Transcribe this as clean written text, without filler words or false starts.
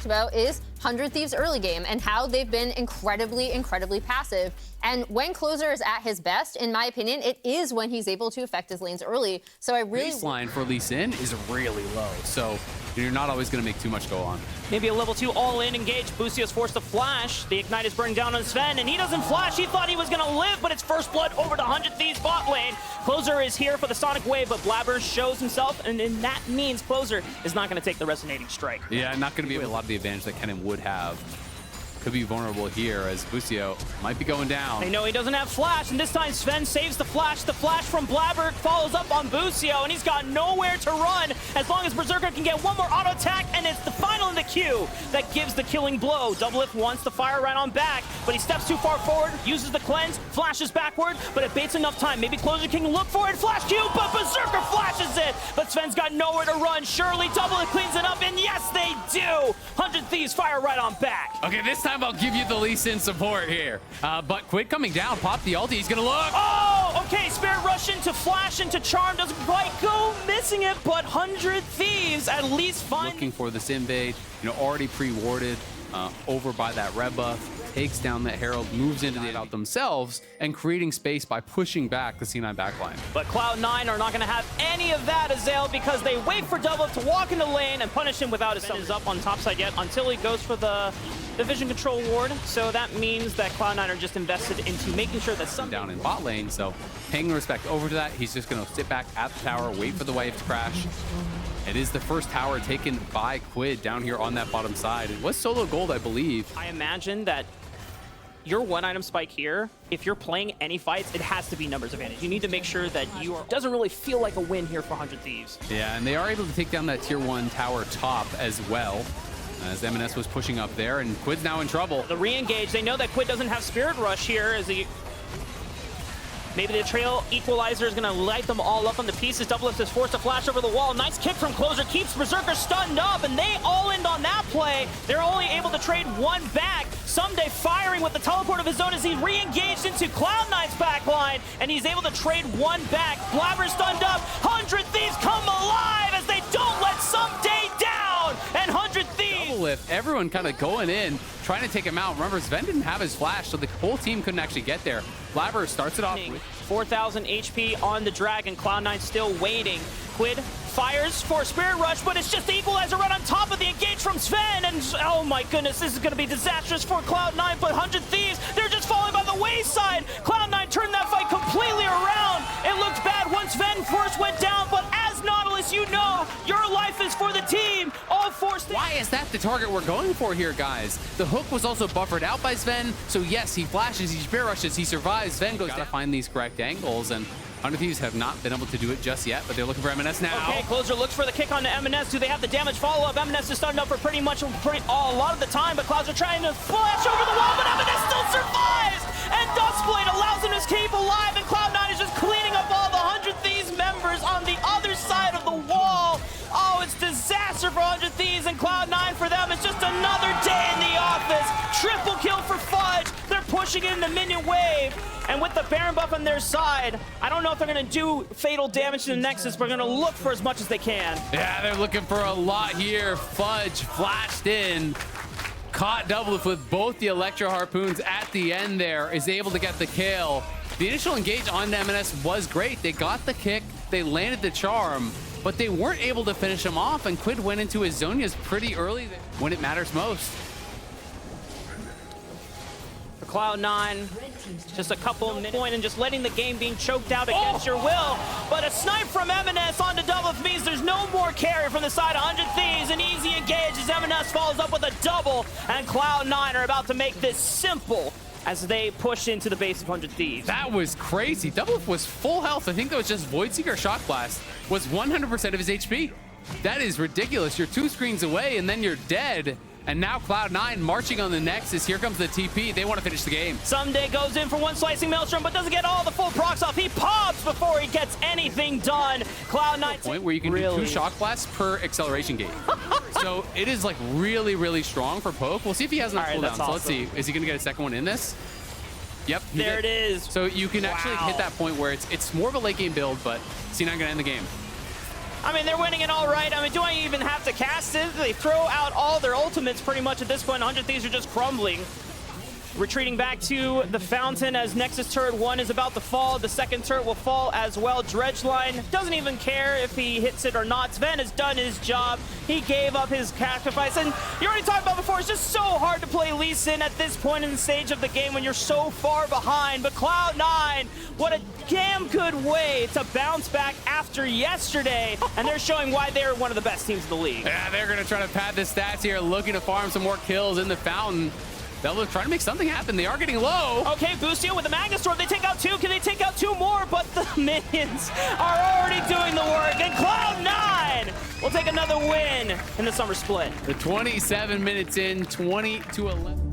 talked about is 100 Thieves early game and how they've been incredibly passive. And when Closer is at his best, in my opinion, it is when he's able to affect his lanes early. So I really... Baseline for Lee Sin is really low, so you're not always going to make too much go on. Maybe a level 2 all-in engage. Bussio's forced to flash. The Ignite is burning down on Sven, and he doesn't flash. He thought he was going to live, but it's first blood over to 100 Thieves bot lane. Closer is here for the Sonic Wave, but Blabber shows himself, and that means Closer is not going to take the Resonating Strike. Yeah, not going to be a lot of the advantage that Kennen would have. Could be vulnerable here as Busio might be going down. They know he doesn't have flash, and this time Sven saves the flash. The flash from Blabber follows up on Busio, and he's got nowhere to run as long as Berserker can get one more auto attack, and it's the final in the queue that gives the killing blow. Doublelift wants the fire right on back, but he steps too far forward, uses the cleanse, flashes backward, but it baits enough time. Maybe Closer can look for it, flash Q, but Berserker flashes it, but Sven's got nowhere to run. Surely Doublelift cleans it up, and yes, they do! 100 Thieves fire right on back. Okay, this time I'll give you the Lee Sin support here. But Quid coming down, pop the ulti, he's gonna look. Oh, okay, Spirit Rush into Flash into Charm, doesn't quite go, missing it, but 100 Thieves at least find... Looking for this invade, already pre-warded over by that red buff, takes down that Herald, moves into the out themselves, and creating space by pushing back the C9 backline. But Cloud9 are not going to have any of that, Azael, because they wait for Double to walk into lane and punish him without his is up on top side yet until he goes for the vision control ward. So that means that Cloud9 are just invested into making sure that some down in bot lane, so paying respect over to that. He's just going to sit back at the tower, wait for the wave to crash. It is the first tower taken by Quid down here on that bottom side. It was solo gold, I believe. I imagine that your one item spike here, if you're playing any fights, it has to be numbers advantage. You need to make sure that you are... Doesn't really feel like a win here for 100 Thieves. Yeah, and they are able to take down that tier 1 tower top as well, as M&S was pushing up there, and Quid's now in trouble. The re-engage, they know that Quid doesn't have Spirit Rush here as he... Maybe the trail equalizer is going to light them all up on the pieces. Doublelift is forced to flash over the wall. Nice kick from Closer, keeps Berserker stunned up, and they all end on that play. They're only able to trade one back. Someday firing with the teleport of his own as he re-engaged into Cloud9's backline, and he's able to trade one back. Blabber stunned up. 100 Thieves come alive as they don't let Someday down, and 100 Thieves. Doublelift, everyone kind of going in, trying to take him out. Remember, Sven didn't have his flash, so the whole team couldn't actually get there. Blabber starts it off with 4,000 HP on the Dragon. Cloud9 still waiting. Quid fires for Spirit Rush, but it's just the equalizer right on top of the engage from Sven, and oh my goodness, this is going to be disastrous for Cloud9, but 100 Thieves, they're just falling by the wayside. Cloud9 turned that fight completely around. It looked bad once Sven first went down, but as Nautilus, you know, your life is for the team. All four... Why is that the target we're going for here, guys? The hook was also buffered out by Sven, so yes, he flashes, he Spirit Rushes, he survives. Sven goes to find these correct angles, and 100 Thieves have not been able to do it just yet, but they're looking for M&S now. Okay, Closer looks for the kick on to M&S. Do they have the damage follow-up? M&S is stunned up for pretty much a lot of the time, but Clouds are trying to flash over the wall, but M&S still survives! And Dustblade allows him to keep alive, and Cloud9 is just cleaning up all the 100 Thieves members on the other side of the wall. Oh, it's disaster for 100 Thieves, and Cloud9 for them. It's just another day in the office. Triple kill for Fudge. They're pushing in the minion wave. And with the Baron buff on their side, I don't know if they're going to do fatal damage to the Nexus, but they're going to look for as much as they can. Yeah, they're looking for a lot here. Fudge flashed in, caught Doublelift with both the Electro Harpoons at the end there, is able to get the kill. The initial engage on M&S was great. They got the kick, they landed the charm, but they weren't able to finish him off, and Quid went into his Zonias pretty early when it matters most. For Cloud9, just a couple minutes and just letting the game being choked out against your will. But a snipe from M&S onto Doublelift means there's no more carry from the side of 100 Thieves. An easy engage as M&S follows up with a double, and Cloud9 are about to make this simple as they push into the base of 100 Thieves. That was crazy. Doublelift was full health. I think that was just Voidseeker Shock Blast was 100% of his HP. That is ridiculous. You're 2 screens away and then you're dead. And now Cloud9 marching on the Nexus. Here comes the TP. They want to finish the game. Someday goes in for one slicing Maelstrom, but doesn't get all the full procs off. He pops before he gets anything done. Cloud9 point where you can do 2 shock blasts per acceleration gate. So it is like really strong for Poke. We'll see if he has enough cooldown. Awesome. So let's see. Is he going to get a second one in this? Yep. There it is. So you can actually hit that point where it's more of a late game build, but C9 going to end the game. I mean, they're winning it all right. I mean, do I even have to cast it? They throw out all their ultimates pretty much at this point. 100 Thieves are just crumbling. Retreating back to the fountain as Nexus turret 1 is about to fall. The second turret will fall as well. Dredgeline doesn't even care if he hits it or not. Sven has done his job. He gave up his sacrifice. And you already talked about before, it's just so hard to play Lee Sin at this point in the stage of the game when you're so far behind. But Cloud9, what a damn good way to bounce back after yesterday. And they're showing why they're one of the best teams in the league. Yeah, they're going to try to pad the stats here, looking to farm some more kills in the fountain. They'll try to make something happen. They are getting low. Okay, Boostio with the Magna Storm. They take out 2. Can they take out 2 more? But the minions are already doing the work. And Cloud9 will take another win in the summer split. The 27 minutes in, 20-11.